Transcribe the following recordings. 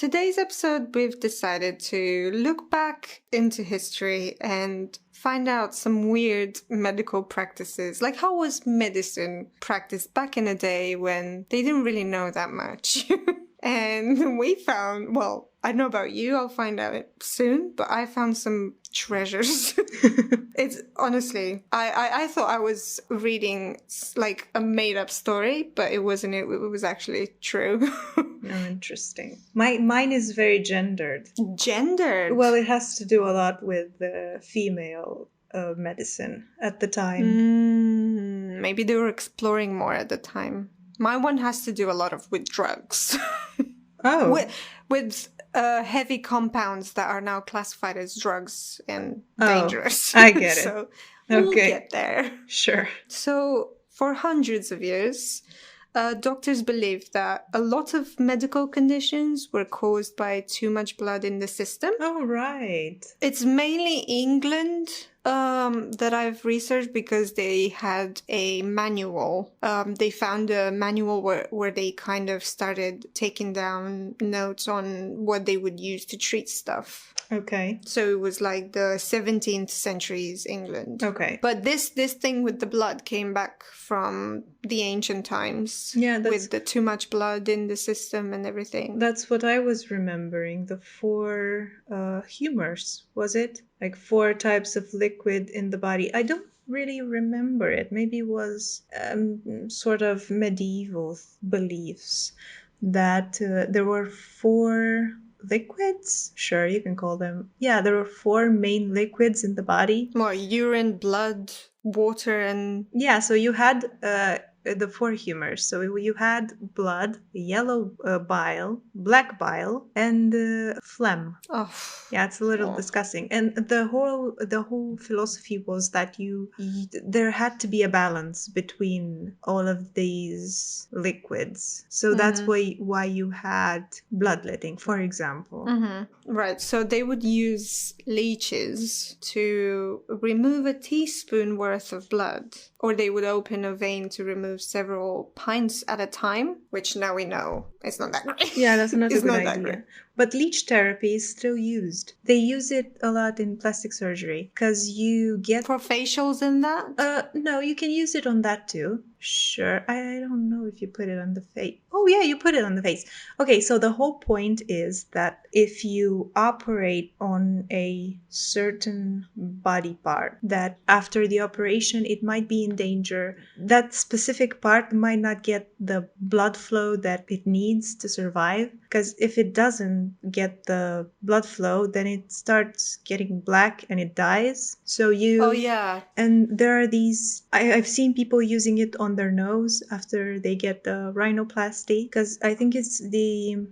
Today's episode, we've decided to look back into history and find out some weird medical practices. Like, how was medicine practiced back in a day when they didn't really know that much? And we found, well, I don't know about you, I'll find out soon, but I found some treasures. It's honestly, I thought I was reading like a made-up story, but it wasn't. It was actually true. Oh, interesting. Mine is very gendered. Gendered? Well, it has to do a lot with the female medicine at the time. Maybe they were exploring more at the time. My one has to do a lot with drugs. Oh. With heavy compounds that are now classified as drugs and dangerous. I get it. So okay. We'll get there. Sure. So for hundreds of years, doctors believed that a lot of medical conditions were caused by too much blood in the system. Oh, right. It's mainly England that I've researched because they had a manual. They found a manual where they kind of started taking down notes on what they would use to treat stuff. Okay. So it was like the 17th century's England. Okay. But this thing with the blood came back from the ancient times. Yeah, with the too much blood in the system and everything. That's what I was remembering. The 4 humors, was it? Like 4 types of liquid in the body. I don't really remember it. Maybe it was sort of medieval beliefs that there were 4 liquids. Sure, you can call them. Yeah, there were 4 main liquids in the body. More urine, blood, water, and... Yeah, so you had the 4 humors. So you had blood, yellow bile, black bile, and phlegm. Oh. Yeah, it's a little disgusting. And the whole philosophy was that there had to be a balance between all of these liquids. So that's why you had bloodletting, for example. Mm-hmm. Right. So they would use leeches to remove a teaspoon worth of blood, or they would open a vein to remove several pints at a time, which now we know it's not that great. Yeah, that's not a good idea. But leech therapy is still used. They use it a lot in plastic surgery because you get... For facials and that? No, you can use it on that too. Sure. I don't know if you put it on the face. Oh, yeah, you put it on the face. Okay, so the whole point is that if you operate on a certain body part, that after the operation, it might be in danger. That specific part might not get the blood flow that it needs to survive. Because if it doesn't get the blood flow, then it starts getting black and it dies. So you... Oh, yeah. And there are these... I've seen people using it on their nose after they get the rhinoplasty, because I think it's the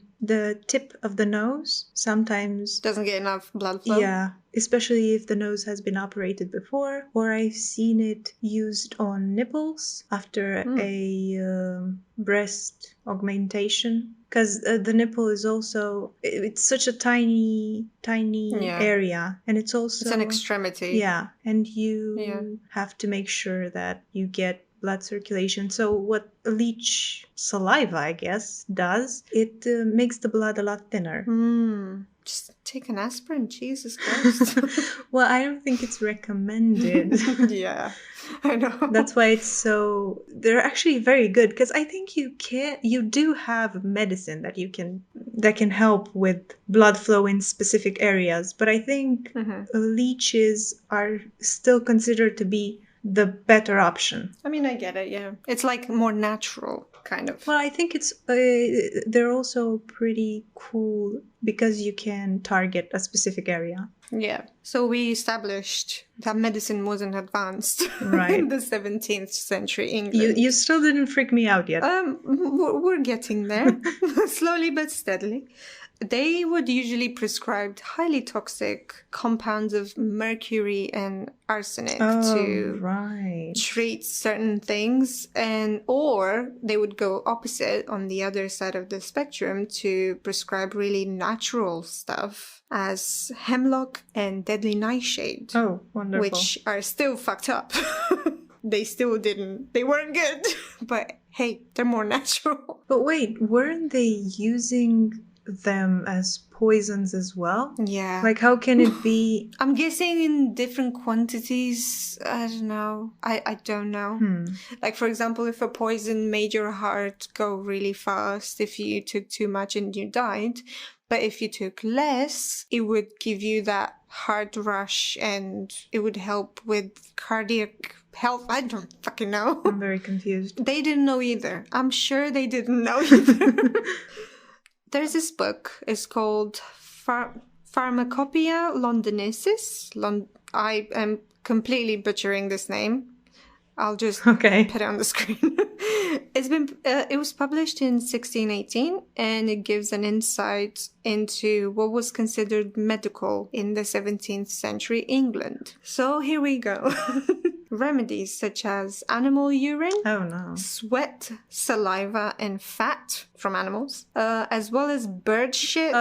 tip of the nose sometimes doesn't get enough blood flow. Yeah, especially if the nose has been operated before. Or I've seen it used on nipples after a breast augmentation, because the nipple is also, it's such a tiny area, and it's an extremity. Yeah, and you have to make sure that you get blood circulation. So what leech saliva, I guess, does, it makes the blood a lot thinner. Just take an aspirin, Jesus Christ. Well, I don't think it's recommended. Yeah, I know. That's why they're actually very good, because I think you do have medicine that can help with blood flow in specific areas, but I think leeches are still considered to be the better option. I mean, I get it, yeah. It's like more natural, kind of. Well, I think they're also pretty cool because you can target a specific area. Yeah. So we established that medicine wasn't advanced in the 17th century England. You still didn't freak me out yet. We're getting there, slowly but steadily. They would usually prescribe highly toxic compounds of mercury and arsenic to treat certain things, or they would go opposite on the other side of the spectrum to prescribe really natural stuff as hemlock and deadly nightshade. Oh, wonderful. Which are still fucked up. They weren't good, but hey, they're more natural. But wait, weren't they using them as poisons as well? Yeah. Like, how can it be? I'm guessing in different quantities. I don't know. I don't know. Like, for example, if a poison made your heart go really fast, if you took too much and you died, but if you took less, it would give you that heart rush and it would help with cardiac health. I don't fucking know. I'm very confused. They didn't know either. I'm sure they didn't know either. There's this book. It's called Pharmacopoeia Londinensis. I am completely butchering this name. I'll just put it on the screen. It was published in 1618, and it gives an insight into what was considered medical in the 17th century England. So here we go. Remedies such as animal urine, sweat, saliva, and fat from animals, as well as bird shit,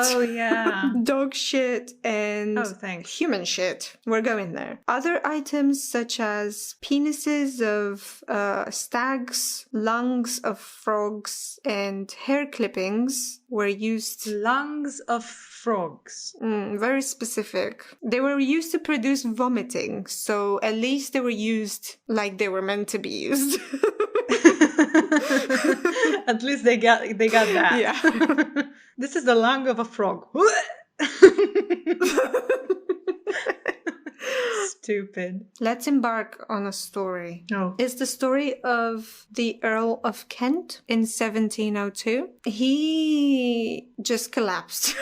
dog shit, and human shit. We're going there. Other items such as penises of stags, lungs of frogs, and hair clippings were used. Lungs of frogs. Very specific. They were used to produce vomiting, so at least they were used like they were meant to be used. At least they got that. Yeah. This is the lung of a frog. Stupid. Let's embark on a story. It's the story of the Earl of Kent in 1702. He just collapsed.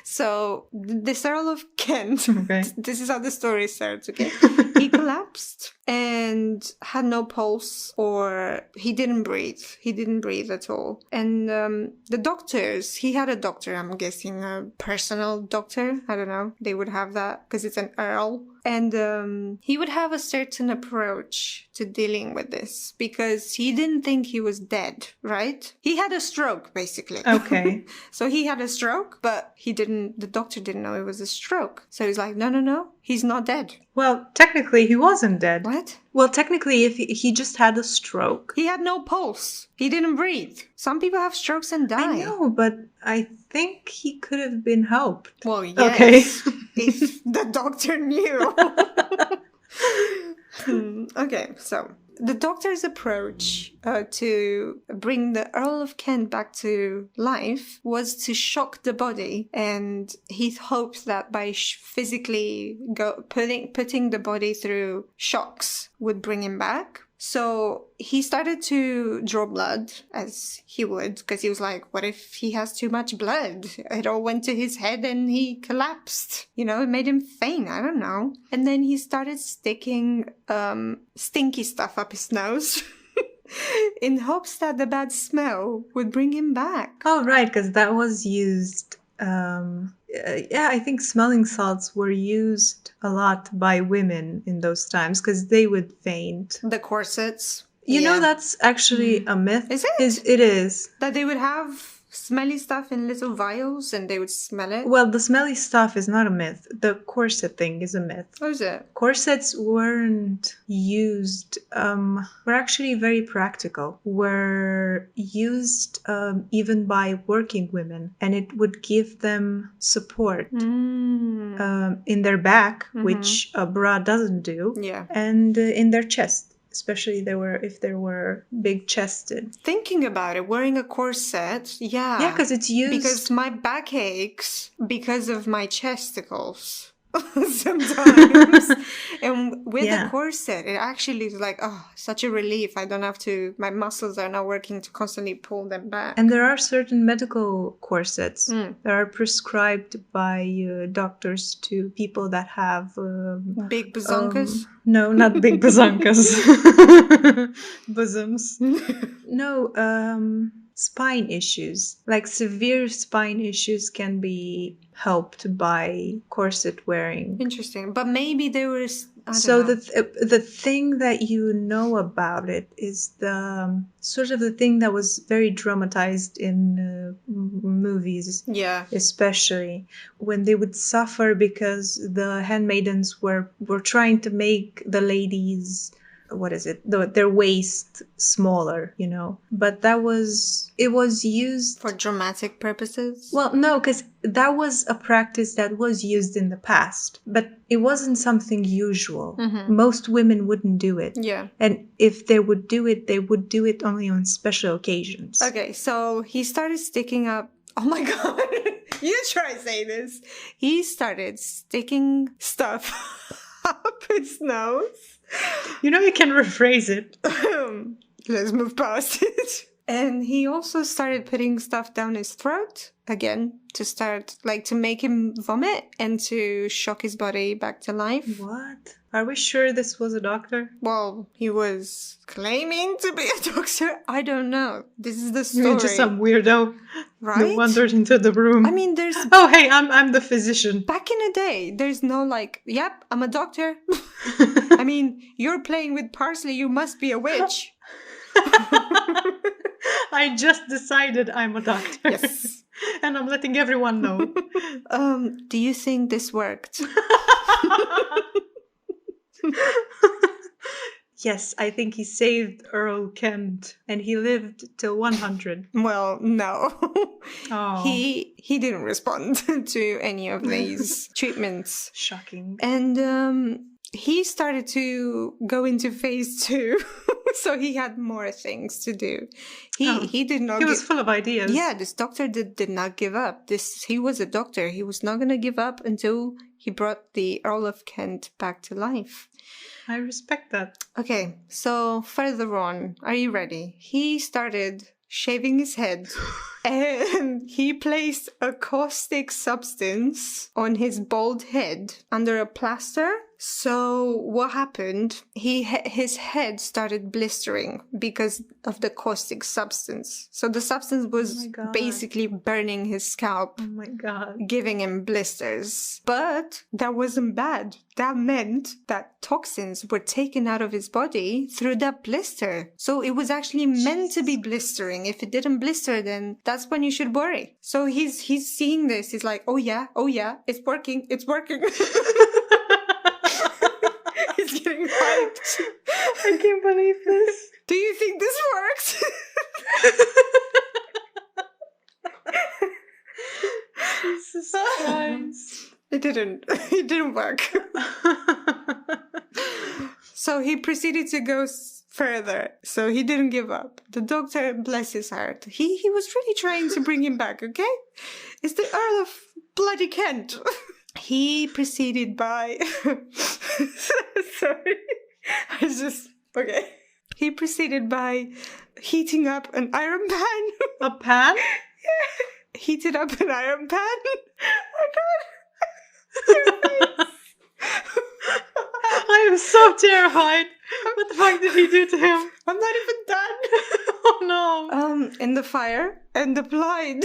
So, this Earl of Kent, this is how the story starts, okay? He collapsed and had no pulse, or he didn't breathe. He didn't breathe at all. And the doctors, he had a doctor, I'm guessing a personal doctor. I don't know. They would have that because it's an Earl. And he would have a certain approach to dealing with this because he didn't think he was dead, right? He had a stroke, basically. Okay. So he had a stroke, but the doctor didn't know it was a stroke. So he's like, no, he's not dead. Well, technically, he wasn't dead. What? Well, technically, if he just had a stroke. He had no pulse. He didn't breathe. Some people have strokes and die. I know, but I think he could have been helped. Well, yes. Okay. If the doctor knew. Okay, so the doctor's approach to bring the Earl of Kent back to life was to shock the body, and he hoped that by physically putting the body through shocks would bring him back. So he started to draw blood, as he would, because he was like, what if he has too much blood? It all went to his head and he collapsed. You know, it made him faint. I don't know. And then he started sticking stinky stuff up his nose in hopes that the bad smell would bring him back. Oh, right, because that was used... I think smelling salts were used a lot by women in those times because they would faint. The corsets. You know, that's actually a myth. Is it? It is. That they would have smelly stuff in little vials and they would smell it? Well, the smelly stuff is not a myth. The corset thing is a myth. What is it? Corsets weren't used, were actually very practical. Were used even by working women, and it would give them support in their back, which a bra doesn't do, and in their chest. Especially if they were big chested. Thinking about it, wearing a corset, yeah, because it's used. Because my back aches because of my chesticles sometimes. And with a corset, it actually is like, such a relief. I don't have to, my muscles are not working to constantly pull them back. And there are certain medical corsets that are prescribed by doctors to people that have... big bazonkas? No, not big bazonkas. Bosoms. No, spine issues. Like severe spine issues can be helped by corset wearing. Interesting. But maybe there was... the thing that you know about it is the sort of the thing that was very dramatized in movies. Yeah. Especially when they would suffer because the handmaidens were trying to make the ladies what is it? Their waist smaller, you know. But it was used For dramatic purposes? Well, no, because that was a practice that was used in the past, but it wasn't something usual. Most women wouldn't do it. Yeah. And if they would do it, they would do it only on special occasions. Okay, so he started sticking up. Oh my god. You try to say this. He started sticking stuff up his nose. You know, you can rephrase it. Let's move past it. And he also started putting stuff down his throat again to make him vomit and to shock his body back to life. What? Are we sure this was a doctor? Well, he was claiming to be a doctor. I don't know. This is the story. Just some weirdo right? who wandered into the room. I mean, there's... Oh, hey, I'm the physician. Back in the day, there's no yep, I'm a doctor. I mean, you're playing with parsley, you must be a witch. I just decided I'm a doctor. Yes. And I'm letting everyone know. Do you think this worked? Yes, I think he saved Earl Kent, and he lived till 100. Well, no. Oh. He didn't respond to any of these treatments. Shocking. And he started to go into phase 2. So he had more things to do. He did not. He was full of ideas. Yeah, this doctor did not give up. He was a doctor. He was not going to give up until he brought the Earl of Kent back to life. I respect that. Okay, so further on, are you ready? He started shaving his head and he placed a caustic substance on his bald head under a plaster. So what happened? His head started blistering because of the caustic substance. So the substance was basically burning his scalp. Oh my god. Giving him blisters. But that wasn't bad. That meant that toxins were taken out of his body through that blister. So it was actually meant to be blistering. If it didn't blister, then that's when you should worry. So he's seeing this. He's like, oh yeah, it's working. He's getting hyped. I can't believe this. Do you think this works? Jesus Christ. It didn't work. So he proceeded to go further. So he didn't give up. The doctor, bless his heart, he was really trying to bring him back, okay? It's the Earl of bloody Kent. He proceeded by... Sorry. Okay. He proceeded by heating up an iron pan. A pan? Yeah. Heated up an iron pan. Oh, God. I am so terrified. What the fuck did he do to him? I'm not even done. Oh, no. In the fire and applied...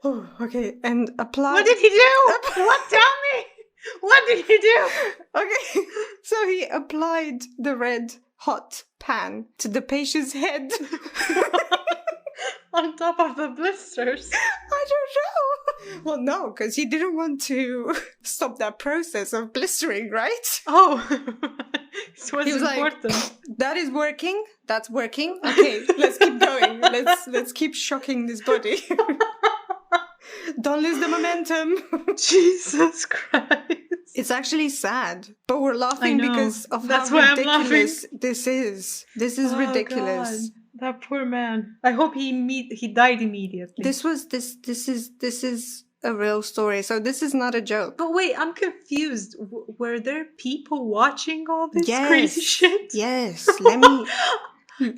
Oh, okay. And applied... What did he do? What? Tell me. What did he do? Okay. So he applied the red hot pan to the patient's head. On top of the blisters. I don't know. Well, no, because he didn't want to stop that process of blistering, right? Oh. This was he was important. Like, that is working. That's working. Okay, let's keep going. Let's keep shocking this body. Don't lose the momentum. Jesus Christ. It's actually sad, but we're laughing because of how ridiculous this is. This is ridiculous. God. That poor man. I hope he died immediately. This is a real story. So this is not a joke. But wait, I'm confused. Were there people watching all this crazy shit? Yes. Let me...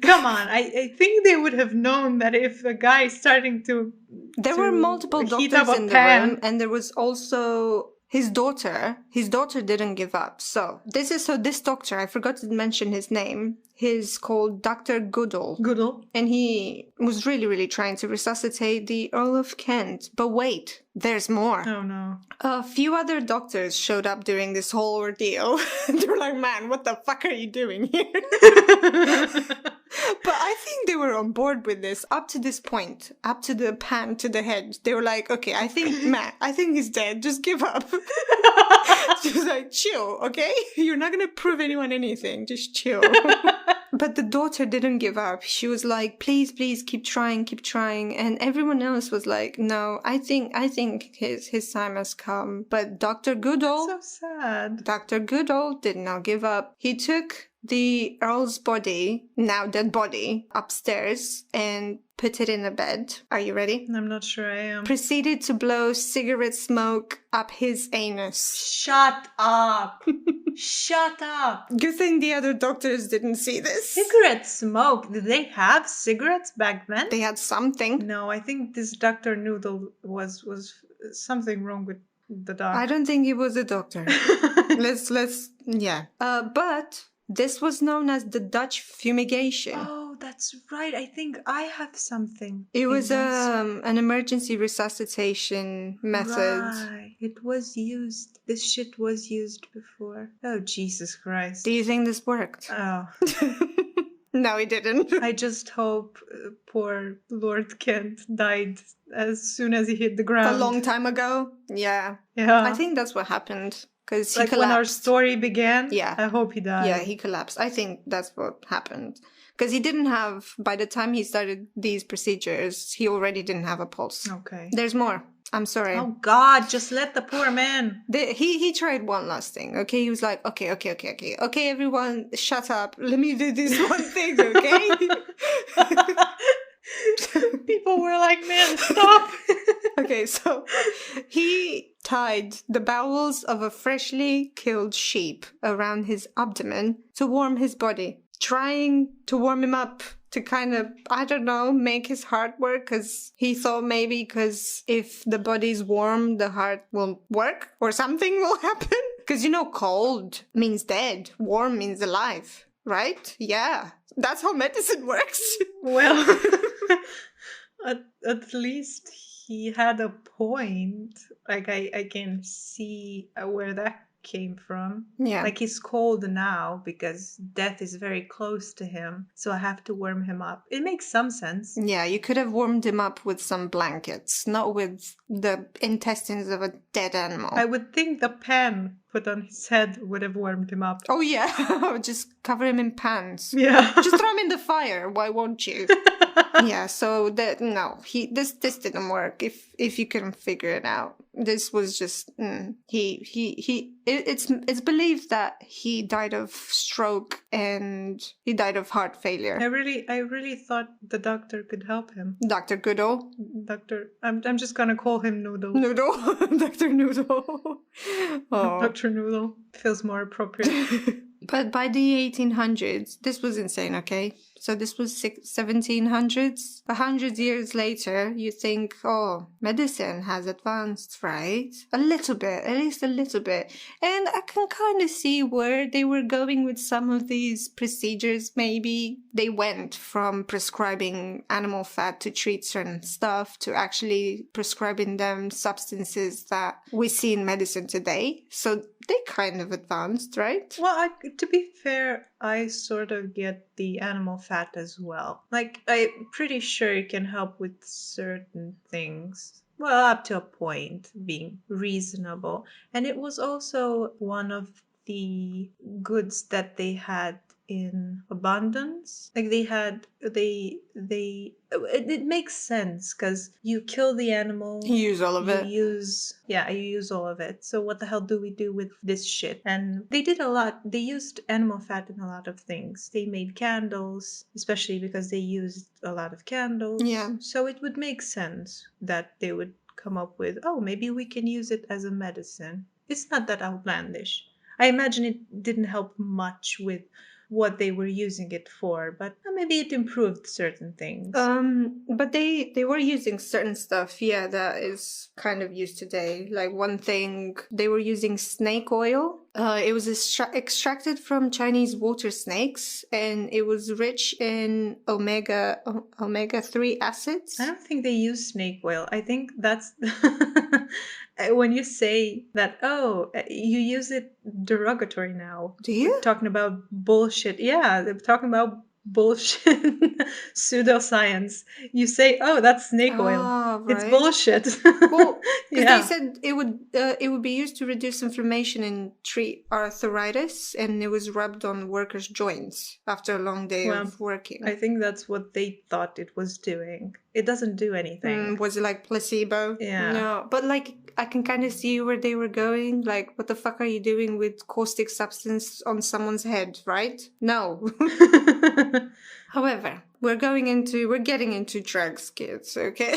Come on. I think they would have known that if a guy is starting to... There were multiple doctors in the room, and there was also... His daughter didn't give up. So this doctor, I forgot to mention his name. He's called Dr. Goodall. Goodall. And he was really, really trying to resuscitate the Earl of Kent. But wait, there's more. Oh no. A few other doctors showed up during this whole ordeal. They were like, man, what the fuck are you doing here? But I think they were on board with this up to this point, up to the pan to the head. They were like, okay, I think Matt, I think he's dead. Just give up. Just like, chill, okay? You're not going to prove anyone anything. Just chill. But the daughter didn't give up. She was like, please, please, keep trying, keep trying. And everyone else was like, no, I think his time has come. But Dr. Goodall, So sad. Dr. Goodall did not give up. He took the Earl's body, now dead body, upstairs and put it in a bed. Are you ready? I'm not sure I am. Proceeded to blow cigarette smoke up his anus. Shut up. Shut up. Good thing the other doctors didn't see this. Cigarette smoke. Did they have cigarettes back then? They had something. No, I think this Dr. Noodle was something wrong with the dog. I don't think he was a doctor. Yeah. But this was known as the Dutch fumigation. Oh, that's right. I think I have something. It was an emergency resuscitation method. Right. It was used. This shit was used before. Oh, Jesus Christ. Do you think this worked? Oh. No, it didn't. I just hope poor Lord Kent died as soon as he hit the ground. A long time ago? Yeah. Yeah. I think that's what happened. Because he like collapsed. when our story began? Yeah. I hope he died. Yeah, he collapsed. I think that's what happened. Because he didn't have, by the time he started these procedures, he already didn't have a pulse. Okay. There's more. I'm sorry. Oh, God, just let the poor man. He tried one last thing, okay? He was like, okay, everyone, shut up. Let me do this one thing, okay? People were like, man, stop. Okay, so he tied the bowels of a freshly killed sheep around his abdomen to warm his body, trying to warm him up to kind of, I don't know, make his heart work, because he thought maybe because if the body's warm, the heart will work or something will happen. Because, you know, cold means dead, warm means alive, right? Yeah, that's how medicine works. Well, at least he had a point. Like, I can see where that came from. Yeah. Like, he's cold now because death is very close to him. So I have to warm him up. It makes some sense. Yeah, you could have warmed him up with some blankets, not with the intestines of a dead animal. I would think the pan put on his head would have warmed him up. Oh, yeah. Just cover him in pans. Yeah. Just throw him in the fire. Why won't you? Yeah, so this didn't work if you couldn't figure it out. This was just it's believed that he died of stroke and he died of heart failure. I really thought the doctor could help him. Dr. Goodall. I'm just gonna call him Noodle. Noodle. Dr. Noodle. Oh. Dr. Noodle feels more appropriate. But by the 1800s, this was insane, okay? So this was 1700s. 100 years later, you think, oh, medicine has advanced, right? A little bit, at least a little bit. And I can kind of see where they were going with some of these procedures, maybe. They went from prescribing animal fat to treat certain stuff to actually prescribing them substances that we see in medicine today. So they kind of advanced, right? Well, to be fair, I sort of get the animal fat as well. Like, I'm pretty sure it can help with certain things. Well, up to a point, being reasonable. And it was also one of the goods that they had in abundance. Like it makes sense because you kill the animal, You use all of it. you use all of it. So what the hell do we do with this shit? And they did a lot. They used animal fat in a lot of things. They made candles, especially because they used a lot of candles. Yeah. So it would make sense that they would come up with, oh, maybe we can use it as a medicine. It's not that outlandish. I imagine it didn't help much with what they were using it for, but maybe it improved certain things. But they were using certain stuff, yeah, that is kind of used today. Like one thing, they were using snake oil. It was extracted from Chinese water snakes, and it was rich in omega-3 acids. I don't think they use snake oil. I think that's when you say that, oh, you use it derogatory now. Do you? Talking about bullshit. Yeah, they're talking about bullshit pseudoscience. You say, "Oh, that's snake oil." Ah, It's right. bullshit. Well, because Yeah. they said it would be used to reduce inflammation and treat arthritis, and it was rubbed on workers' joints after a long day Well, of working. I think that's what they thought it was doing. It doesn't do anything. Was it like placebo? Yeah. No, but like I can kind of see where they were going. Like, what the fuck are you doing with caustic substance on someone's head, right? No. However, we're getting into drugs, kids, okay?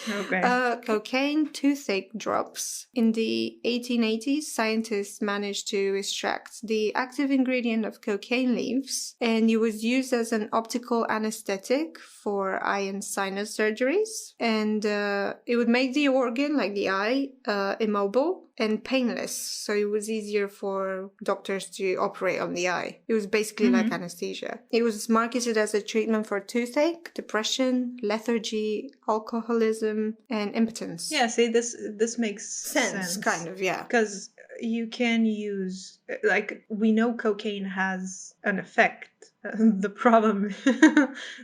Okay. Cocaine toothache drops. In the 1880s, scientists managed to extract the active ingredient of cocaine leaves, and it was used as an optical anesthetic for eye and sinus surgeries. And it would make the organ, like the eye, immobile and painless, so it was easier for doctors to operate on the eye. It was basically like anesthesia. It was marketed as a treatment for toothache, depression, lethargy, alcoholism, and impotence. Yeah, see, this makes sense. Kind of, yeah. Because you can use, like, we know cocaine has an effect. The problem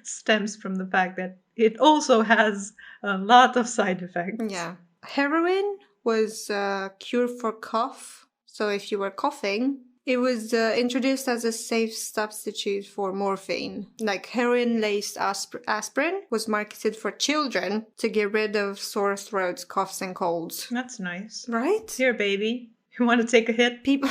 stems from the fact that it also has a lot of side effects. Yeah. Heroin was a cure for cough. So if you were coughing, it was introduced as a safe substitute for morphine. Like heroin-laced aspirin was marketed for children to get rid of sore throats, coughs, and colds. That's nice. Right? Here, baby. You want to take a hit? People...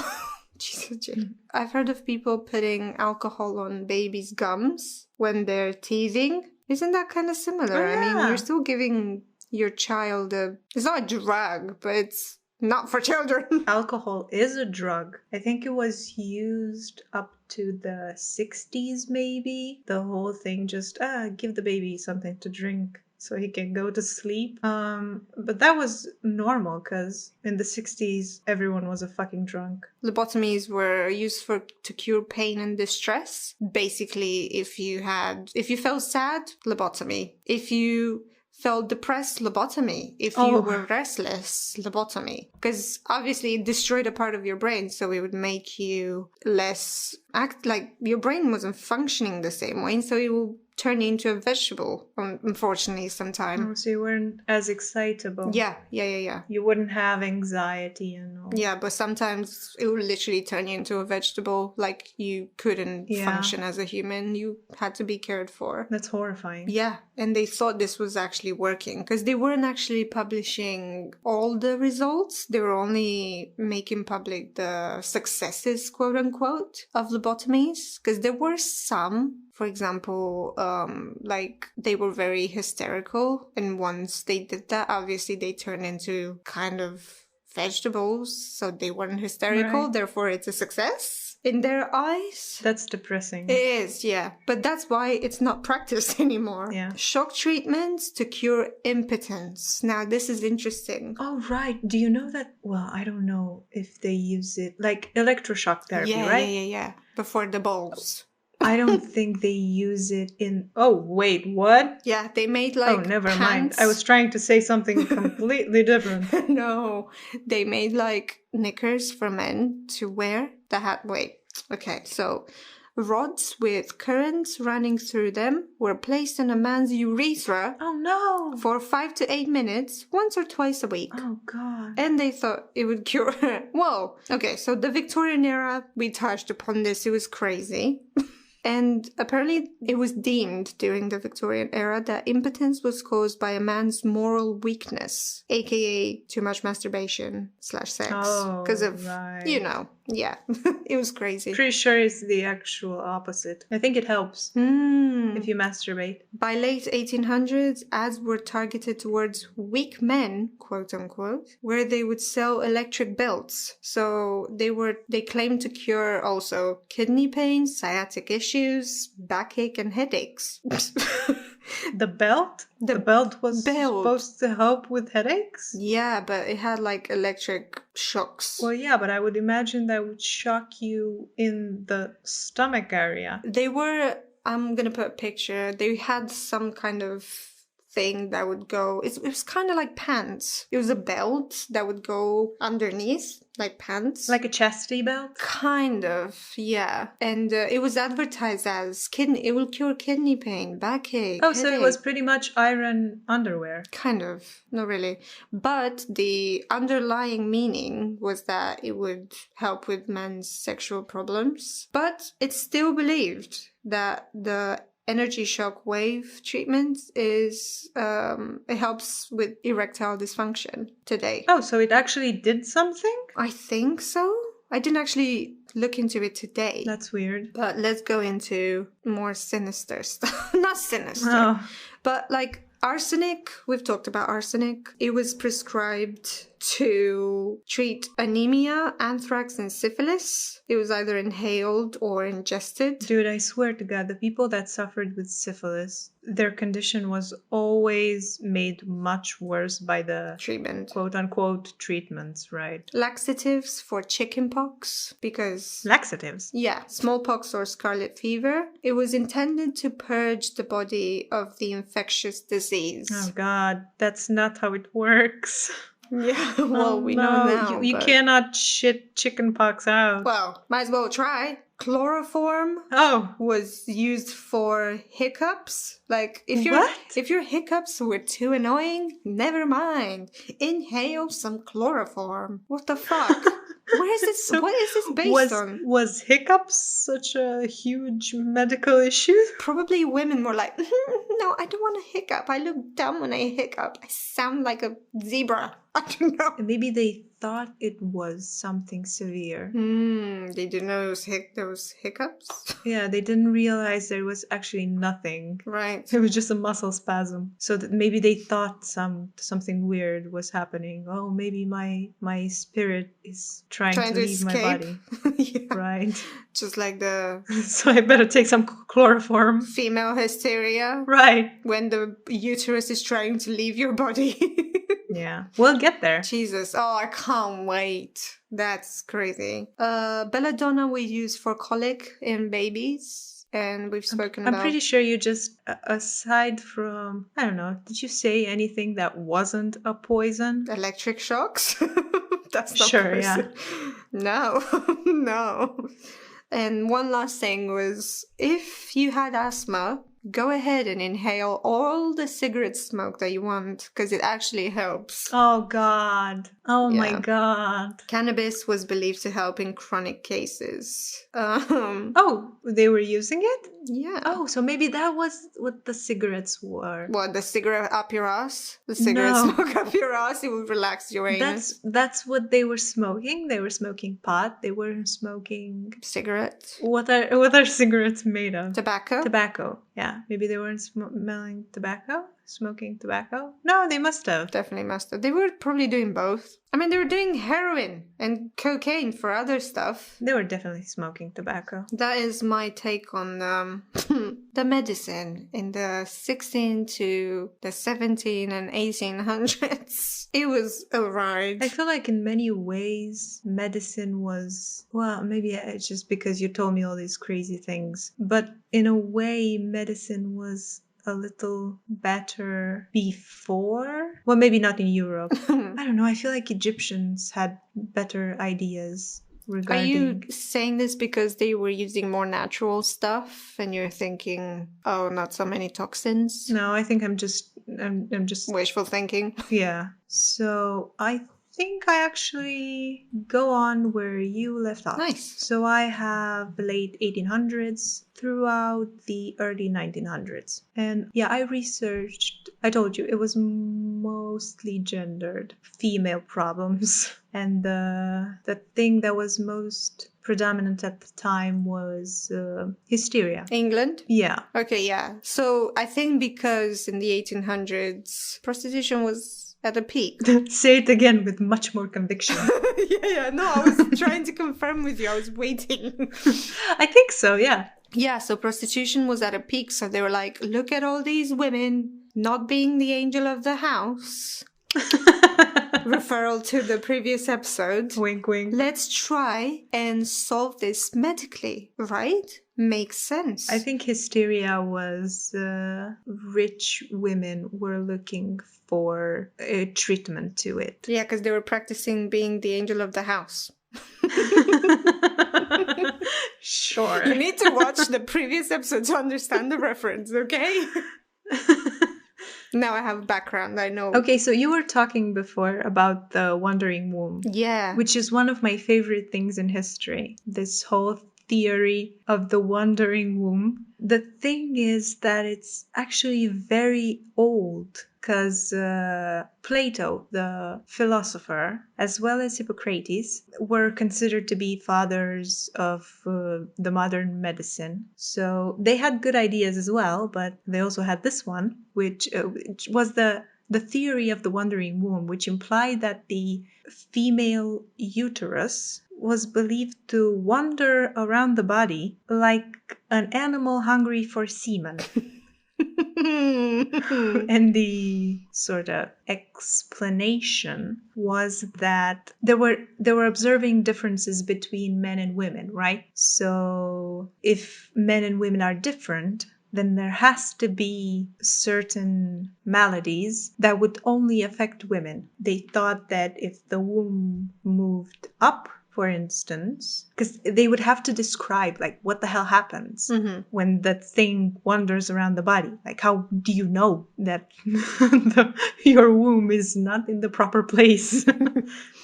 Jesus, Jane. I've heard of people putting alcohol on babies' gums when they're teething. Isn't that kind of similar? Oh, yeah. I mean, you're still giving your child it's not a drug, but it's not for children. Alcohol is a drug. I think it was used up to the 60s, maybe. The whole thing just, give the baby something to drink so he can go to sleep. But that was normal because in the 60s, everyone was a fucking drunk. Lobotomies were used to cure pain and distress. Basically, if you felt sad, lobotomy. If you felt depressed, lobotomy. If you were restless, lobotomy. Because obviously it destroyed a part of your brain, so it would make you less act like your brain wasn't functioning the same way, so it will turn you into a vegetable, unfortunately, sometimes. So you weren't as excitable. Yeah. You wouldn't have anxiety and all. Yeah, but sometimes it would literally turn you into a vegetable, like you couldn't function as a human. You had to be cared for. That's horrifying. Yeah, and they thought this was actually working because they weren't actually publishing all the results. They were only making public the successes, quote unquote, of lobotomies, because there were some. For example, like they were very hysterical, and once they did that, obviously they turned into kind of vegetables, so they weren't hysterical, right. Therefore it's a success in their eyes. That's depressing. It is, yeah. But that's why it's not practiced anymore. Yeah. Shock treatments to cure impotence. Now, this is interesting. Oh, right. Do you know that? Well, I don't know if they use it, like electroshock therapy, right? Yeah. Before the balls. I don't think they use it in... Oh, wait, what? Yeah, they made like... Oh, never pants. mind. I was trying to say something completely different. No, they made like knickers for men to wear that had... Wait, okay, so rods with currents running through them were placed in a man's urethra. Oh, no. For 5 to 8 minutes, once or twice a week. Oh, God. And they thought it would cure her. Whoa. Okay, so the Victorian era, we touched upon this. It was crazy. And apparently it was deemed during the Victorian era that impotence was caused by a man's moral weakness, aka too much masturbation / sex. Because of, right. Yeah, it was crazy. Pretty sure it's the actual opposite. I think it helps if you masturbate. By late 1800s, ads were targeted towards weak men, quote unquote, where they would sell electric belts. So they claimed to cure also kidney pain, sciatic issues, backache, and headaches. The belt? The belt was supposed to help with headaches? Yeah, but it had like electric shocks. Well, yeah, but I would imagine that would shock you in the stomach area. They were, I'm gonna put a picture, they had some kind of thing that would go, it was kind of like pants. It was a belt that would go underneath. like pants. Like a chastity belt? Kind of, yeah. And it was advertised as it will cure kidney pain, backache, Oh, so it was headache. pretty much iron underwear. Kind of, not really. But the underlying meaning was that it would help with men's sexual problems. But it's still believed that the energy shock wave treatment is it helps with erectile dysfunction today. Oh, so it actually did something? I think so. I didn't actually look into it today. That's weird. But let's go into more sinister stuff. Not sinister, Oh. but like arsenic. We've talked about arsenic. It was prescribed to treat anemia, anthrax, and syphilis. It was either inhaled or ingested. Dude, I swear to God, the people that suffered with syphilis, their condition was always made much worse by the Treatment. quote-unquote treatments, right? Laxatives for chickenpox, because Laxatives. yeah, smallpox or scarlet fever. It was intended to purge the body of the infectious disease. Oh God, that's not how it works. Yeah, well, Oh, we no. know now. You but- cannot shit chickenpox out. Well, might as well try. Chloroform Oh, was used for hiccups. Like if What? your hiccups were too annoying, never mind. Inhale some chloroform. What the fuck? Where is this? So what is this based on? Was hiccups such a huge medical issue? Probably women were like, no, I don't want to hiccup. I look dumb when I hiccup. I sound like a zebra. I don't know. Maybe they thought it was something severe. They didn't know it was those hiccups. Yeah, they didn't realize there was actually nothing. Right. It was just a muscle spasm. So that maybe they thought something weird was happening. Oh, maybe my spirit is trying to leave my body. Yeah. Right. Just like the So I better take some chloroform. female hysteria Right. when the uterus is trying to leave your body. Yeah. We'll get there. Jesus. Oh, I can't wait. That's crazy. Belladonna we use for colic in babies. And we've spoken I'm about... pretty sure you just, aside from, I don't know, did you say anything that wasn't a poison? Electric shocks? That's not Sure, yeah. poison. No. No. And one last thing was, if you had asthma, go ahead and inhale all the cigarette smoke that you want, because it actually helps. Oh, God. Oh, my Yeah. God. Cannabis was believed to help in chronic cases. Oh, they were using it? Yeah. Oh, so maybe that was what the cigarettes were. What, the cigarette up your ass? The cigarette No. smoke up your ass? It will relax your anus. That's what they were smoking. They were smoking pot. They were smoking. Cigarettes. What are cigarettes made of? Tobacco? Tobacco. Yeah. Maybe they weren't smelling tobacco. Smoking tobacco. No, they must have. Definitely must have. They were probably doing both. I mean, they were doing heroin and cocaine for other stuff. They were definitely smoking tobacco. That is my take on the medicine in the 16 to the 17 and 1800s. It was a ride. I feel like in many ways, medicine was, well, maybe it's just because you told me all these crazy things, but in a way, medicine was a little better before. Well, maybe not in Europe. I don't know. I feel like Egyptians had better ideas Are regarding. you saying this because they were using more natural stuff and you're thinking, oh, not so many toxins? No, I think I'm just Wishful thinking. yeah. So I think I actually go on where you left off. Nice. So I have the late 1800s throughout the early 1900s. And yeah, I told you, it was mostly gendered, female problems. And the thing that was most predominant at the time was hysteria. England? Yeah. Okay, yeah. So I think because in the 1800s, prostitution was at a peak. Say it again with much more conviction. Yeah, no, I was trying to confirm with you. I was waiting. I think so, yeah. Yeah, so prostitution was at a peak. So they were like, look at all these women not being the angel of the house. referral to the previous episode. Wink, wink. Let's try and solve this medically, right? Makes sense. I think hysteria was rich women were looking for a treatment to it. Yeah, because they were practicing being the angel of the house. Sure. You need to watch the previous episode to understand the reference, okay? Now I have background, I know. Okay, so you were talking before about the Wondering Womb. Yeah. Which is one of my favorite things in history. This whole theory of the Wondering Womb. The thing is that it's actually very old because Plato, the philosopher, as well as Hippocrates, were considered to be fathers of the modern medicine. So they had good ideas as well, but they also had this one, which was the theory of the Wondering Womb, which implied that the female uterus was believed to wander around the body like an animal hungry for semen. And the sort of explanation was that they were observing differences between men and women, right? So if men and women are different, then there has to be certain maladies that would only affect women. They thought that if the womb moved up, for instance, because they would have to describe like what the hell happens when that thing wanders around the body. Like, how do you know that your womb is not in the proper place?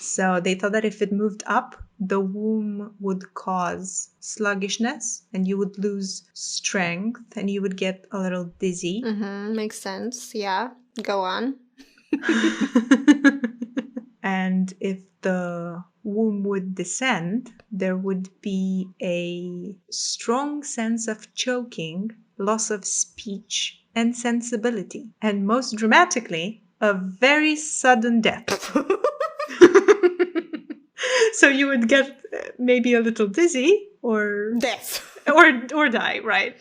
So they thought that if it moved up, the womb would cause sluggishness and you would lose strength and you would get a little dizzy. Makes sense. Yeah. Go on. And if the womb would descend, there would be a strong sense of choking, loss of speech and sensibility, and most dramatically, a very sudden death. So you would get maybe a little dizzy or death. Or die, right?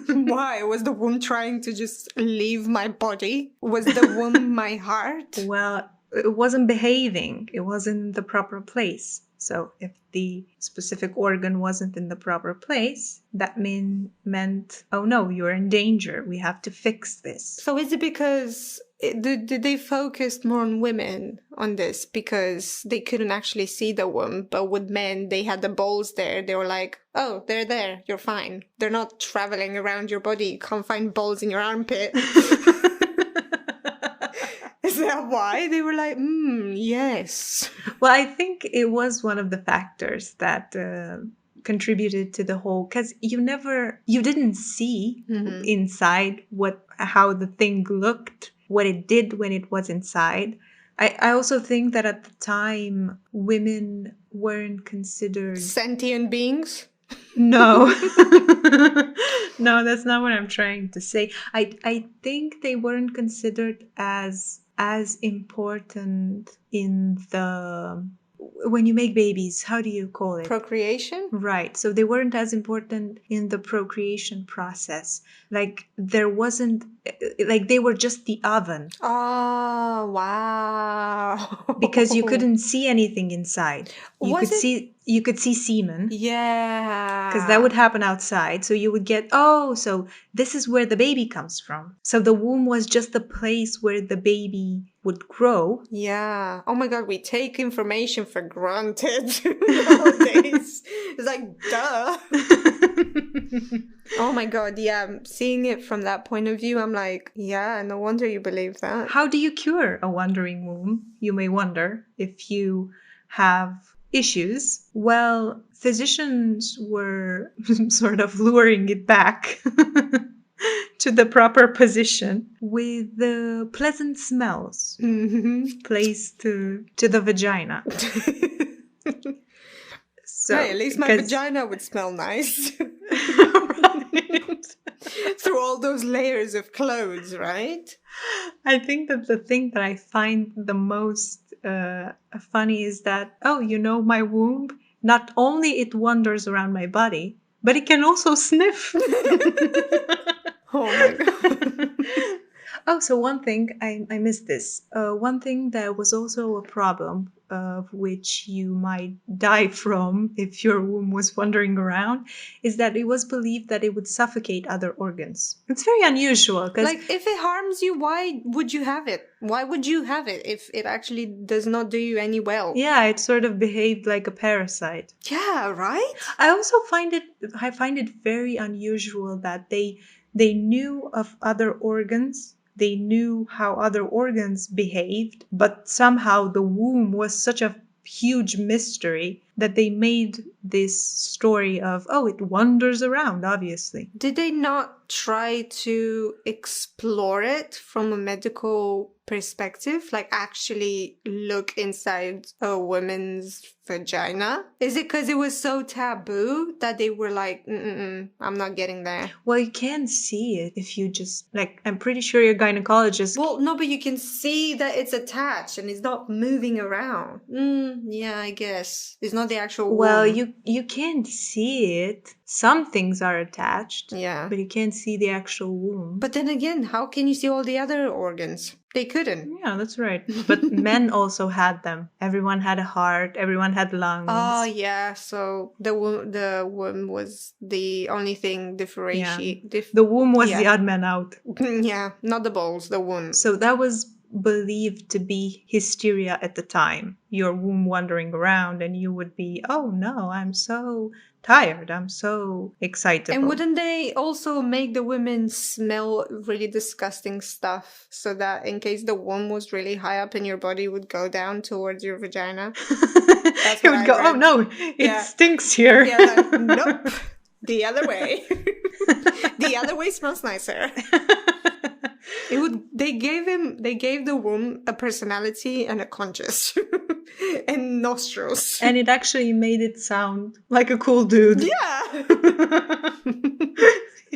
Why? Was the womb trying to just leave my body? Was the womb my heart? Well, it wasn't behaving. It wasn't in the proper place. So if the specific organ wasn't in the proper place, that meant, oh no, you're in danger. We have to fix this. So is it because, did they focus more on women on this because they couldn't actually see the womb, but with men, they had the balls there. They were like, oh, they're there. You're fine. They're not traveling around your body. You can't find balls in your armpit. Is that why? They were like, yes. Well, I think it was one of the factors that contributed to the whole, because you didn't see inside how the thing looked, what it did when it was inside. I also think that at the time, women weren't considered sentient beings. No. No, that's not what I'm trying to say. I think they weren't considered as important in the when you make babies, how do you call it? Procreation? Right. So they weren't as important in the procreation process. Like there wasn't, like they were just the oven. Oh, wow. Because you couldn't see anything inside. You could see semen. Yeah. Because that would happen outside. So you would get, so this is where the baby comes from. So the womb was just the place where the baby would grow. Yeah. Oh my God, we take information for granted nowadays. It's like, duh. Oh my God, yeah. Seeing it from that point of view, I'm like, yeah, no wonder you believe that. How do you cure a wandering womb? You may wonder if you have issues. Well, physicians were sort of luring it back to the proper position with the pleasant smells placed to the vagina. So, hey, at least my vagina would smell nice. Right. Through all those layers of clothes, right? I think that the thing that I find the most funny is that, my womb, not only it wanders around my body, but it can also sniff. Oh my God. Oh, so one thing, I missed this. One thing that was also a problem, of which you might die from if your womb was wandering around, is that it was believed that it would suffocate other organs. It's very unusual because, Like, if it harms you, why would you have it? Why would you have it if it actually does not do you any well? yeah, it sort of behaved like a parasite. Yeah, right? I also find it very unusual that they knew of other organs. They knew how other organs behaved, but somehow the womb was such a huge mystery that they made this story of, oh, it wanders around, obviously. Did they not try to explore it from a medical perspective? Like, actually look inside a woman's vagina? Is it because it was so taboo that they were like, I'm not getting there? Well, you can see it if you just, like, I'm pretty sure your gynecologist. Well, no, but you can see that it's attached and it's not moving around. Yeah, I guess. It's not the actual Well, womb. you can't see it. Some things are attached. Yeah. But you can't see the actual womb. But then again, how can you see all the other organs? They couldn't. Yeah, that's right. But men also had them. Everyone had a heart. Everyone had lungs. Oh, yeah. So the womb was the only thing differentiate. The womb was yeah. the odd man out. Yeah, not the balls, the womb. So that was believed to be hysteria at the time. Your womb wandering around, and you would be, oh no, I'm so tired. I'm so excitable. And wouldn't they also make the women smell really disgusting stuff so that in case the womb was really high up in your body, it would go down towards your vagina? It would go, oh no, it stinks here. Yeah, like, nope. The other way. The other way smells nicer. They gave the womb a personality and a conscience and nostrils. And it actually made it sound like a cool dude. Yeah.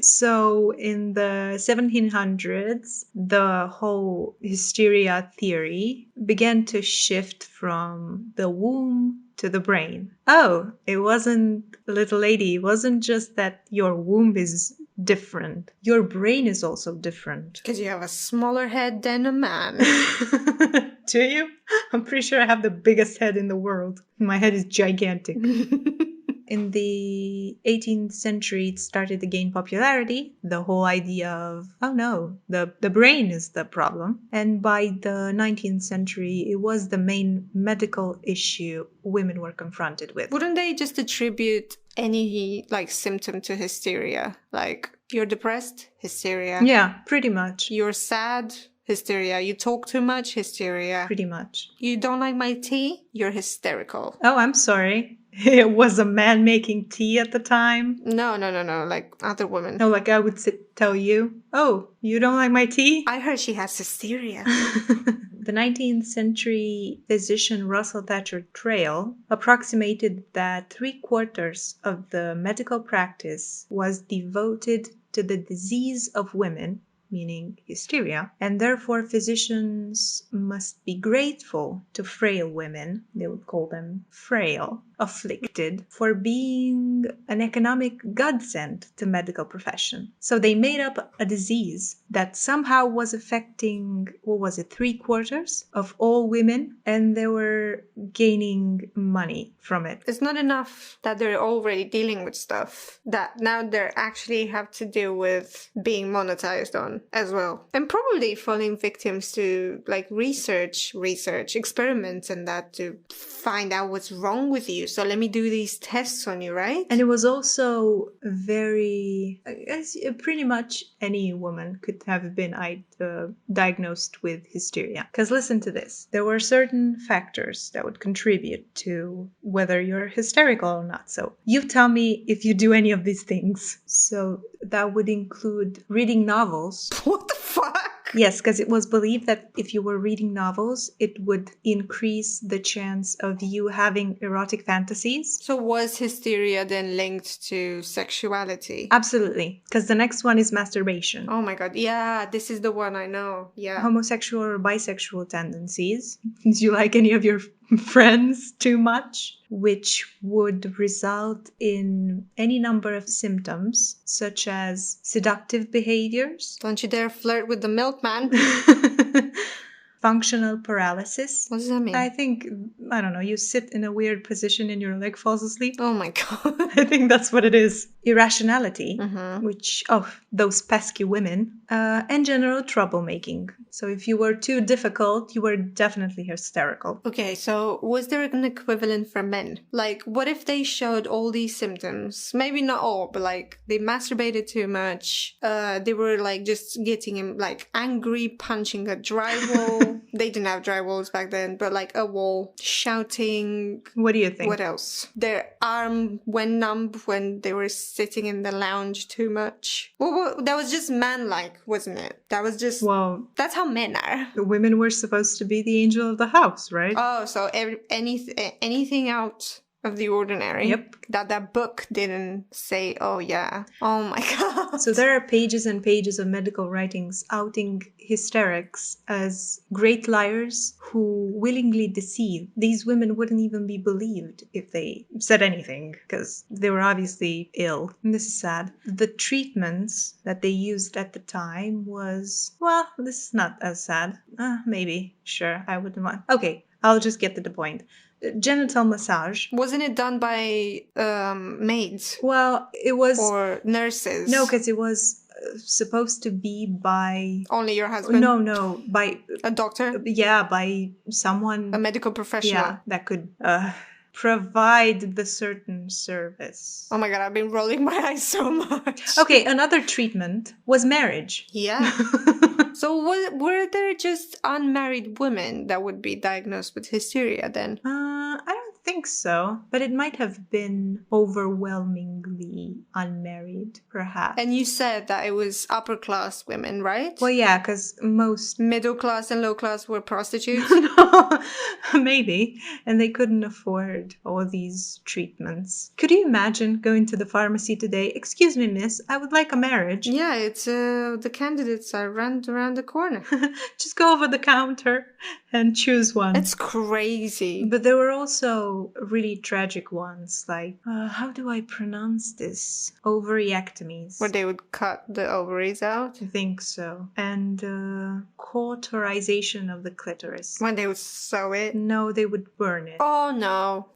So in the 1700s, the whole hysteria theory began to shift from the womb to the brain. Oh, it wasn't, little lady, it wasn't just that your womb is different. Your brain is also different. Because you have a smaller head than a man. Do you? I'm pretty sure I have the biggest head in the world. My head is gigantic. In the 18th century, it started to gain popularity. The whole idea of, oh no, the brain is the problem. And by the 19th century, it was the main medical issue women were confronted with. Wouldn't they just attribute any symptom to hysteria? Like, you're depressed? Hysteria. Yeah, pretty much. You're sad? Hysteria. You talk too much? Hysteria. Pretty much. You don't like my tea? You're hysterical. Oh, I'm sorry. It was a man making tea at the time? No. Like other women. No, like I would tell you, oh, you don't like my tea? I heard she has hysteria. The 19th century physician Russell Thatcher Trail approximated that 3/4 of the medical practice was devoted to the disease of women, meaning hysteria, and therefore physicians must be grateful to frail women, they would call them frail, afflicted, for being an economic godsend to medical profession. So they made up a disease that somehow was affecting, 3/4 of all women, and they were gaining money from it. It's not enough that they're already dealing with stuff that now they actually have to deal with being monetized on as well. And probably falling victims to research, experiments and that to find out what's wrong with you. So let me do these tests on you, right? And it was also very, I guess pretty much any woman could have been diagnosed with hysteria. Because listen to this. There were certain factors that would contribute to whether you're hysterical or not. So you tell me if you do any of these things. So that would include reading novels. What the fuck? Yes, because it was believed that if you were reading novels, it would increase the chance of you having erotic fantasies. So was hysteria then linked to sexuality? Absolutely, because the next one is masturbation. Oh my god, yeah, this is the one I know, yeah. Homosexual or bisexual tendencies. Do you like any of your friends too much, which would result in any number of symptoms, such as seductive behaviors, Don't you dare flirt with the milkman. functional paralysis. What does that mean? I think, I don't know, you sit in a weird position and your leg falls asleep. Oh my god. I think that's what it is. Irrationality, Mm-hmm. which, those pesky women, and general troublemaking. So if you were too difficult, you were definitely hysterical. Okay, so was there an equivalent for men? Like, what if they showed all these symptoms? Maybe not all, but like, they masturbated too much. They were like just getting him like angry, punching a drywall. They didn't have drywalls back then, but like a wall, shouting. What do you think? What else? Their arm went numb when they were sitting in the lounge too much. Well, that was just man-like, wasn't it? That was just... Well, that's how men are. the women were supposed to be the angel of the house, right? Oh, so anything out of the ordinary. Yep. That book didn't say, oh yeah. Oh my god. So there are pages and pages of medical writings outing hysterics as great liars who willingly deceive. These women wouldn't even be believed if they said anything because they were obviously ill. And this is sad. The treatments that they used at the time was, well, this is not as sad. Maybe. Sure, I wouldn't mind. Okay, I'll just get to the point. Genital massage. Wasn't it done by maids? Well, it was... Or nurses? No, because it was supposed to be by... Only your husband? No, by... A doctor? Yeah, by someone... A medical professional? Yeah, that could provide the certain service. Oh my god, I've been rolling my eyes so much. Okay, another treatment was marriage. Yeah. So were there just unmarried women that would be diagnosed with hysteria then? I don't think so, but it might have been overwhelmingly unmarried, perhaps. And you said that it was upper class women, right? Well, yeah, because most... Middle class and low class were prostitutes? No, maybe. And they couldn't afford all these treatments. Could you imagine going to the pharmacy today? Excuse me, miss, I would like a marriage. Yeah, it's the candidates are around the corner. Just go over the counter and choose one. It's crazy. But there were also really tragic ones, like, how do I pronounce this? Ovariectomies. Where they would cut the ovaries out? I think so. And cauterization of the clitoris. When they would sew it? No, they would burn it. Oh no.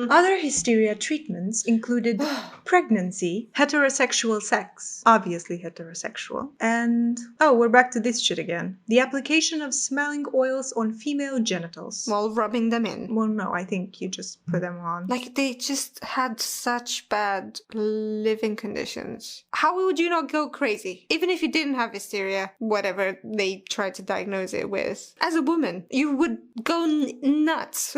Other hysteria treatments included pregnancy, heterosexual sex, obviously heterosexual, and, we're back to this shit again. The application of smelling oils on female genitals. While rubbing them in. Well, no, I think you just put them on. Like, they just had such bad living conditions. How would you not go crazy? Even if you didn't have hysteria, whatever they tried to diagnose it with. As a woman, you would go nuts.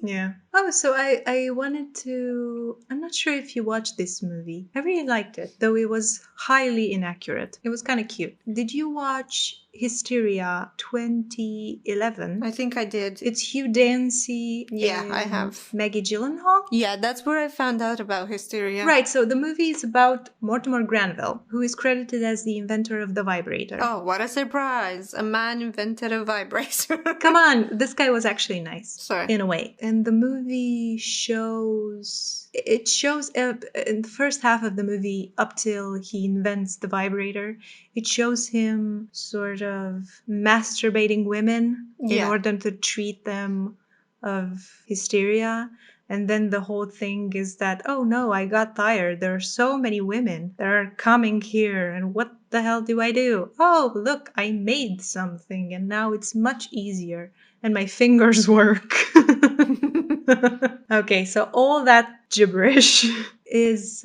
Yeah. Oh, so I wanted to... I'm not sure if you watched this movie. I really liked it, though it was highly inaccurate. It was kind of cute. Did you watch Hysteria 2011? I think I did. It's Hugh Dancy. Yeah, I have. Maggie Gyllenhaal? Yeah, that's where I found out about hysteria. Right, so the movie is about Mortimer Granville, who is credited as the inventor of the vibrator. Oh, what a surprise. A man invented a vibrator. Come on, this guy was actually nice. Sorry. In a way. And the movie shows... It shows in the first half of the movie, up till he invents the vibrator, it shows him sort of masturbating women in order to treat them of hysteria. And then the whole thing is that, oh no, I got tired. There are so many women that are coming here. And what the hell do I do? Oh, look, I made something and now it's much easier. And my fingers work. Okay, so all that gibberish is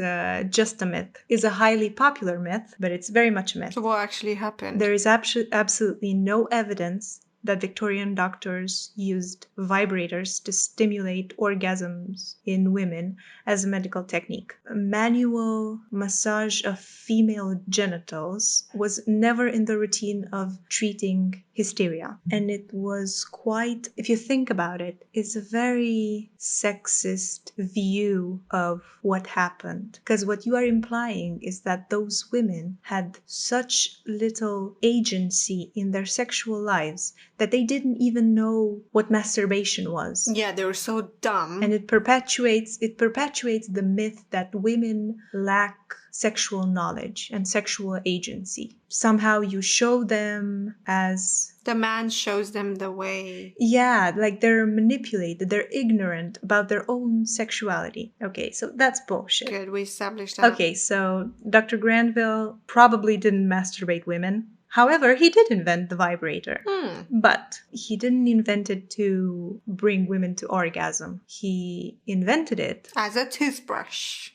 just a myth. Is a highly popular myth, but it's very much a myth. So what actually happened? There is absolutely no evidence that Victorian doctors used vibrators to stimulate orgasms in women as a medical technique. Manual massage of female genitals was never in the routine of treating Hysteria. And it was quite, if you think about it, it's a very sexist view of what happened. Because what you are implying is that those women had such little agency in their sexual lives that they didn't even know what masturbation was. Yeah, they were so dumb. And it perpetuates the myth that women lack sexual knowledge and sexual agency. Somehow you show them as... The man shows them the way. Yeah, like they're manipulated, they're ignorant about their own sexuality. Okay, so that's bullshit. Good, we established that. Okay, so Dr. Granville probably didn't masturbate women. However, he did invent the vibrator. But he didn't invent it to bring women to orgasm. He invented it as a toothbrush.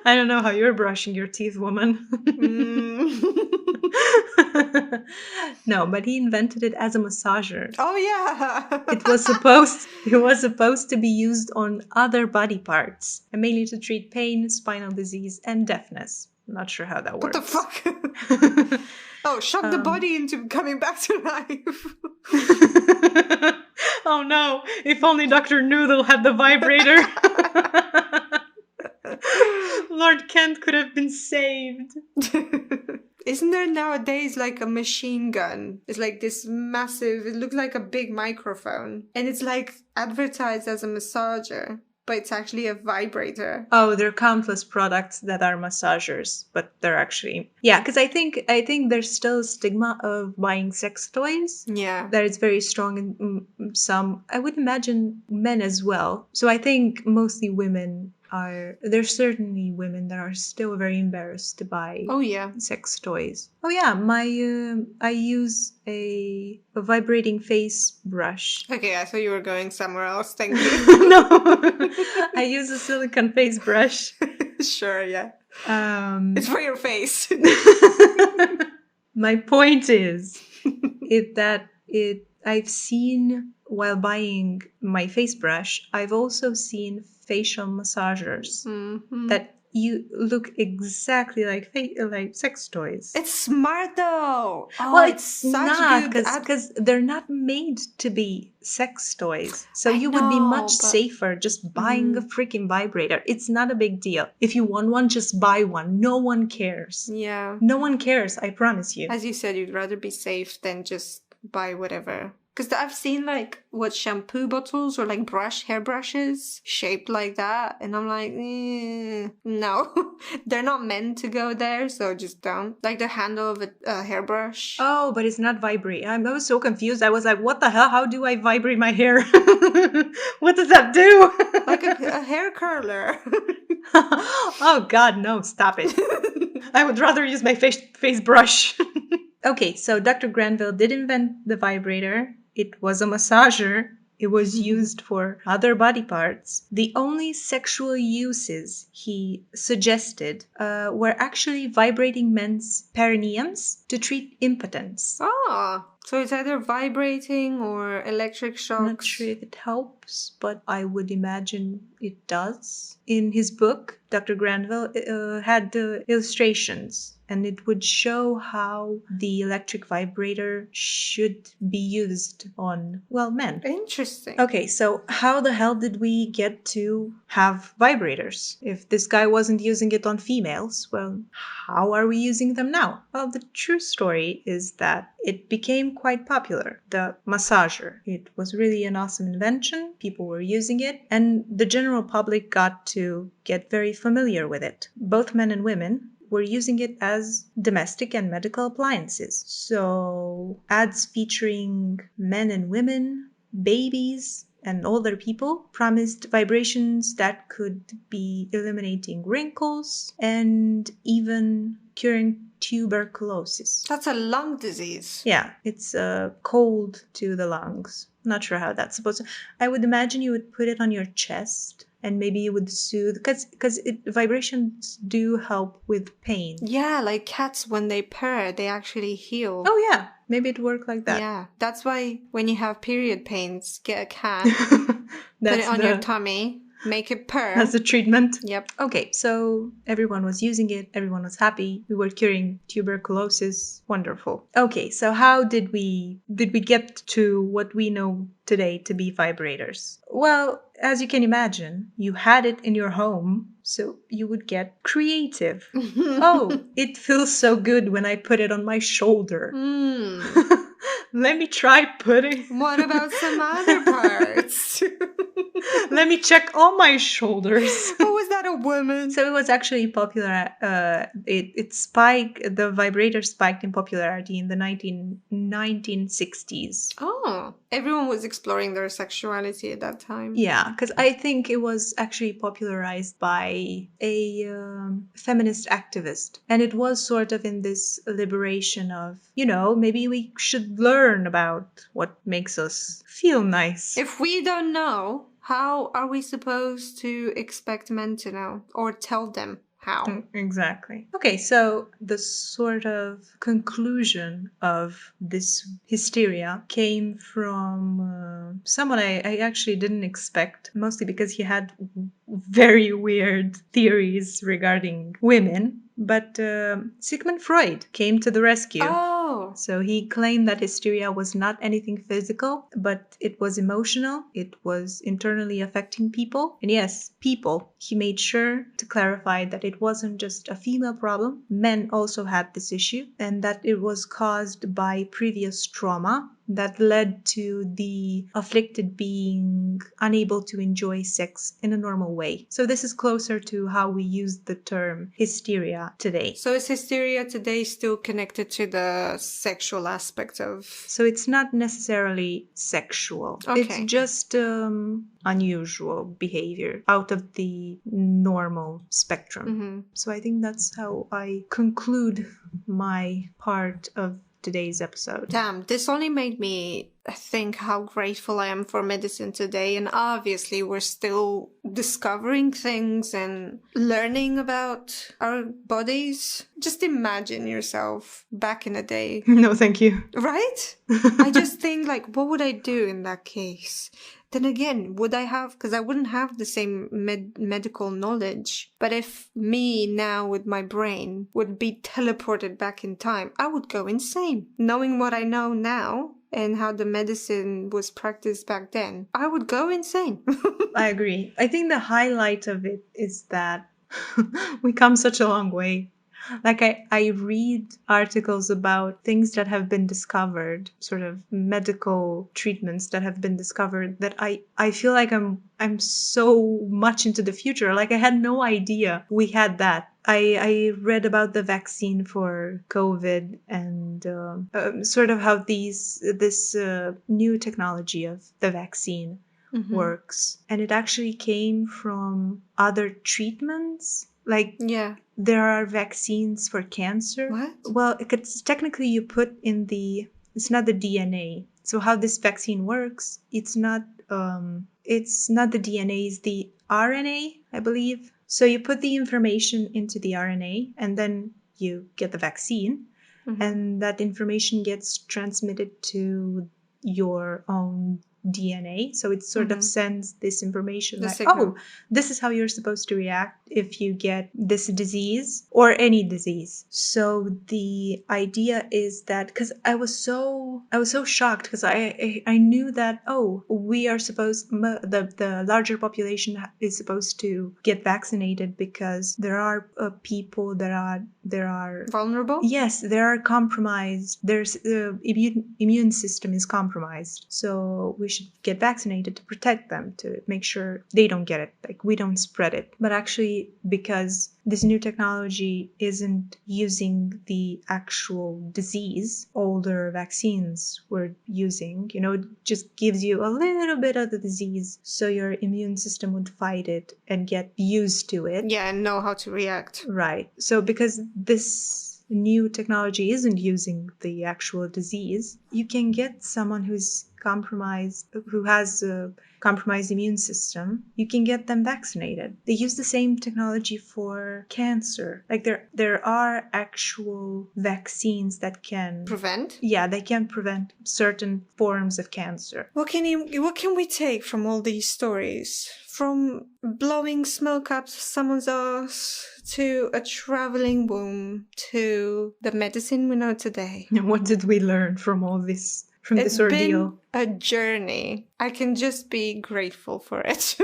I don't know how you're brushing your teeth, woman. No, but he invented it as a massager. Oh yeah. It was supposed to be used on other body parts, and mainly to treat pain, spinal disease, and deafness. I'm not sure how that works. What the fuck? Oh, shock the body into coming back to life. Oh no, if only Dr. Noodle had the vibrator. Lord Kent could have been saved. Isn't there nowadays like a machine gun? It's like this massive, it looks like a big microphone. And it's like advertised as a massager, but it's actually a vibrator. Oh, there are countless products that are massagers, but they're actually... Yeah, because I think there's still a stigma of buying sex toys. Yeah. That it's very strong in some, I would imagine, men as well. So I think mostly women are... There's certainly women that are still very embarrassed to buy sex toys. Oh yeah, I use a vibrating face brush. Okay, I thought you were going somewhere else. Thank you. No, I use a silicone face brush. Sure, yeah. It's for your face. My point is I've seen, while buying my face brush, I've also seen facial massagers that you look exactly like sex toys. It's smart though. Oh, well, it's not, because they're not made to be sex toys. So you would be much safer just buying a freaking vibrator. It's not a big deal. If you want one, just buy one. No one cares. Yeah. No one cares, I promise you. As you said, you'd rather be safe than just buy whatever. Because I've seen like shampoo bottles or like hair brushes shaped like that, and I'm like, no, they're not meant to go there, so just don't. Like the handle of a hairbrush. Oh, but it's not vibrate. I was so confused. I was like, what the hell? How do I vibrate my hair? What does that do? Like a hair curler. Oh God, no! Stop it. I would rather use my face brush. Okay, so Dr. Granville did invent the vibrator. It was a massager. It was used for other body parts. The only sexual uses he suggested were actually vibrating men's perineums to treat impotence. Ah, so it's either vibrating or electric shocks. I'm not sure if it helps, but I would imagine it does. In his book, Dr. Granville had the illustrations, and it would show how the electric vibrator should be used on, well, men. Interesting. Okay, so how the hell did we get to have vibrators? If this guy wasn't using it on females, well, how are we using them now? Well, the true story is that it became quite popular, the massager. It was really an awesome invention. People were using it, and the general public got to get very familiar with it. Both men and women were using it as domestic and medical appliances. So ads featuring men and women, babies, and older people promised vibrations that could be eliminating wrinkles and even curing tuberculosis. That's a lung disease. Yeah, it's cold to the lungs. Not sure how that's supposed to... I would imagine you would put it on your chest, and maybe you would soothe, because vibrations do help with pain. Yeah, like cats, when they purr, they actually heal. Oh yeah, maybe it worked like that. Yeah, that's why when you have period pains, get a cat, put it on your tummy, Make it purr. as a treatment. Yep. Okay, so everyone was using it. Everyone was happy. We were curing tuberculosis. Wonderful. Okay, so how did we get to what we know today to be vibrators? Well, as you can imagine, you had it in your home, so you would get creative. Oh, it feels so good when I put it on my shoulder. Let me try putting. What about some other parts? Let me check all my shoulders. Oh, was that a woman? So it was actually popular. It spiked. The vibrator spiked in popularity in the 1960s. Oh, everyone was exploring their sexuality at that time. Yeah, because I think it was actually popularized by a feminist activist. And it was sort of in this liberation of, maybe we should learn about what makes us feel nice. If we don't know, how are we supposed to expect men to know or tell them how? Exactly. Okay, so the sort of conclusion of this hysteria came from someone I actually didn't expect, mostly because he had very weird theories regarding women. But Sigmund Freud came to the rescue. Oh. So he claimed that hysteria was not anything physical, but it was emotional. It was internally affecting people. And yes, people. He made sure to clarify that it wasn't just a female problem. Men also had this issue, and that it was caused by previous trauma that led to the afflicted being unable to enjoy sex in a normal way. So this is closer to how we use the term hysteria today. So is hysteria today still connected to the sexual aspect of... So it's not necessarily sexual. Okay. It's just unusual behavior out of the normal spectrum. So I think that's how I conclude my part of today's episode. Damn, this only made me think how grateful I am for medicine today, and obviously we're still discovering things and learning about our bodies. Just imagine yourself back in the day. No, thank you. Right? I just think, like, what would I do in that case? Then again, would I have, because I wouldn't have the same medical knowledge. But if me now with my brain would be teleported back in time, I would go insane. Knowing what I know now and how the medicine was practiced back then, I would go insane. I agree. I think the highlight of it is that we come such a long way. Like I read articles about things that have been discovered, sort of medical treatments that have been discovered, that I feel like I'm so much into the future. Like I had no idea we had that. I read about the vaccine for COVID and sort of how this new technology of the vaccine works. And it actually came from other treatments. Like, yeah. There are vaccines for cancer. What? Well, it's technically you put in it's not the DNA. So how this vaccine works, it's not the DNA, it's the RNA, I believe. So you put the information into the RNA and then you get the vaccine, and that information gets transmitted to your own DNA. So it sort of sends this information like, oh, this is how you're supposed to react if you get this disease or any disease. So the idea is that, because I was so shocked, because I knew that, oh, we are supposed, the larger population is supposed to get vaccinated because there are people that are vulnerable. Yes, they are compromised. There's the immune system is compromised. So we should get vaccinated to protect them, to make sure they don't get it, like we don't spread it. But actually, because this new technology isn't using the actual disease older vaccines were using, it just gives you a little bit of the disease so your immune system would fight it and get used to it. Yeah, and know how to react. Right. So because this new technology isn't using the actual disease, you can get someone who's who has a compromised immune system, you can get them vaccinated. They use the same technology for cancer. Like there are actual vaccines that can Prevent? Yeah, they can prevent certain forms of cancer. What can we take from all these stories? From blowing smoke up someone's ass, to a traveling womb, to the medicine we know today. And what did we learn from all this, from this ordeal? Been a journey. I can just be grateful for it.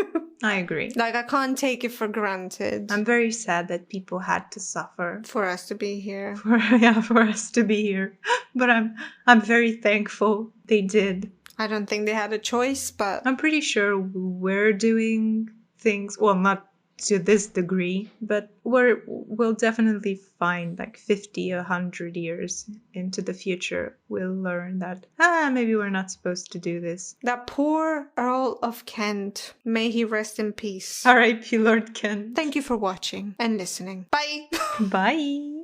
I agree. Like, I can't take it for granted. I'm very sad that people had to suffer for us to be here. For us to be here. But I'm very thankful they did. I don't think they had a choice, but I'm pretty sure we're doing things, well, not to this degree, but we'll definitely find like 50, 100 years into the future, we'll learn that, maybe we're not supposed to do this. That poor Earl of Kent, may he rest in peace. R.I.P. Lord Kent. Thank you for watching and listening. Bye! Bye!